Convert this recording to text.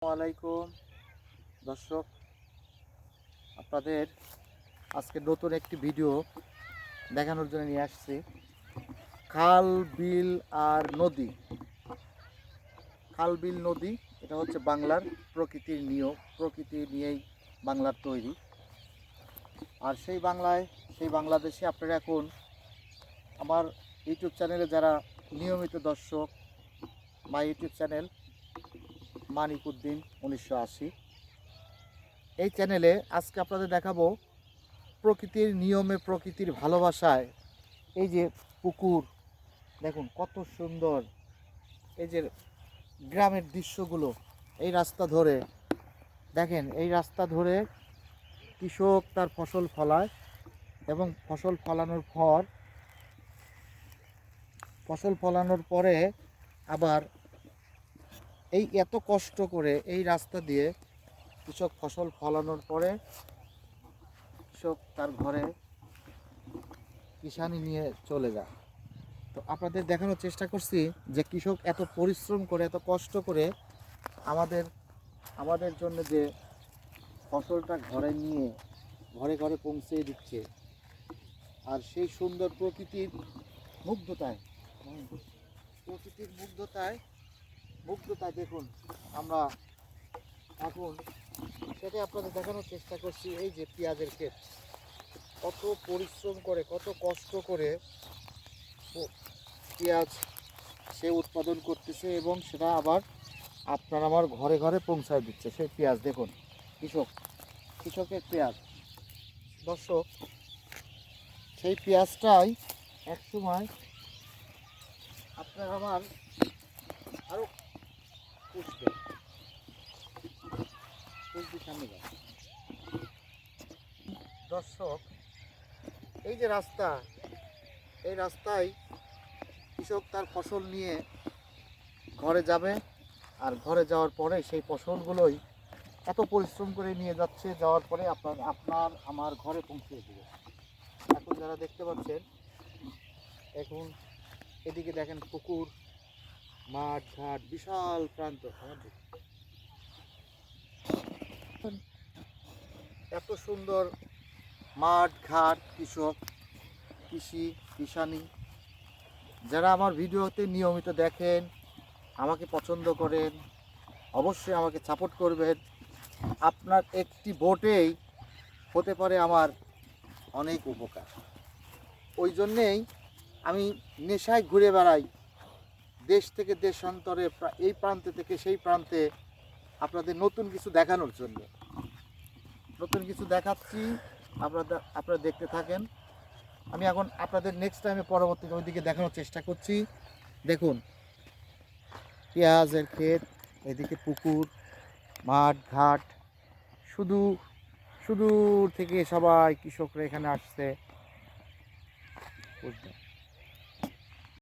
আসসালামাইকুম দর্শক, আপনাদের আজকে নতুন একটি ভিডিও দেখানোর জন্য নিয়ে আসছি। খাল বিল আর নদী, খাল বিল নদী, এটা হচ্ছে বাংলার প্রকৃতির নিয়ম, প্রকৃতি নিয়েই বাংলার তৈরি। আর সেই বাংলাদেশে আপনারা এখন আমার ইউটিউব চ্যানেলে যারা নিয়মিত দর্শক, মাই ইউটিউব চ্যানেল মানিকউদ্দিন 1980, এই চ্যানেলে আজকে আপনাদের দেখাবো প্রকৃতির নিয়মে, প্রকৃতির ভালোবাসায়। এই যে পুকুর দেখুন কত সুন্দর, এই যে গ্রামের দৃশ্যগুলো, এই রাস্তা ধরে দেখেন, এই রাস্তা ধরে কৃষক তার ফসল ফলায় এবং ফসল ফলানোর পরে আবার এই এত কষ্ট করে এই রাস্তা দিয়ে কৃষক ফসল ফলানোর পরে কৃষক তার ঘরে কিষানি নিয়ে চলে যায়। তো আপনাদের দেখানোর চেষ্টা করছি যে কৃষক এত পরিশ্রম করে, এত কষ্ট করে আমাদের জন্য যে ফসলটা ঘরে নিয়ে ঘরে ঘরে পৌঁছে দিচ্ছে। আর সেই সুন্দর প্রকৃতির মুগ্ধতায় দেখুন, আমরা এখন সেটা আপনাদের দেখানোর চেষ্টা করছি। এই যে পেঁয়াজের ক্ষেত, কত পরিশ্রম করে, কত কষ্ট করে পেঁয়াজ সে উৎপাদন করতেছে এবং সেটা আবার আপনার আমার ঘরে ঘরে পৌঁছায় দিচ্ছে। সেই পেঁয়াজ দেখুন, কৃষকের পেঁয়াজ। দর্শক, সেই পেঁয়াজটাই এক সময় আপনার আমার আরও পুষবে সামনে যায়। দর্শক, এই যে রাস্তা, এই রাস্তায় কৃষক তার ফসল নিয়ে ঘরে যাবে, আর ঘরে যাওয়ার পরে সেই ফসলগুলোই এত পরিশ্রম করে নিয়ে যাচ্ছে, যাওয়ার পরে আপনার আমার ঘরে পৌঁছে দেবে। এখন যারা দেখতে পাচ্ছেন, এখন এদিকে দেখেন পুকুর, মাঠ ঘাট, বিশাল প্রান্ত, এত সুন্দর মাঠ ঘাট, কৃষক, কিষানি। যারা আমার ভিডিওতে নিয়মিত দেখেন, আমাকে পছন্দ করেন, অবশ্যই আমাকে সাপোর্ট করবেন। আপনার একটি ভোটেই হতে পারে আমার অনেক উপকার। ওই জন্যেই আমি নেশায় ঘুরে বেড়াই, দেশ থেকে দেশান্তরে, এই প্রান্তে থেকে সেই প্রান্তে, আপনাদের নতুন কিছু দেখানোর জন্য। নতুন কিছু দেখাচ্ছি, আপনারা দেখতে থাকেন। আমি এখন আপনাদের নেক্সট টাইমে পরবর্তীতে ওইদিকে দেখানোর চেষ্টা করছি। দেখুন পেঁয়াজের ক্ষেত, এদিকে পুকুর, মাঠ ঘাট, সুদূর থেকে সবাই কৃষকরা এখানে আসছে।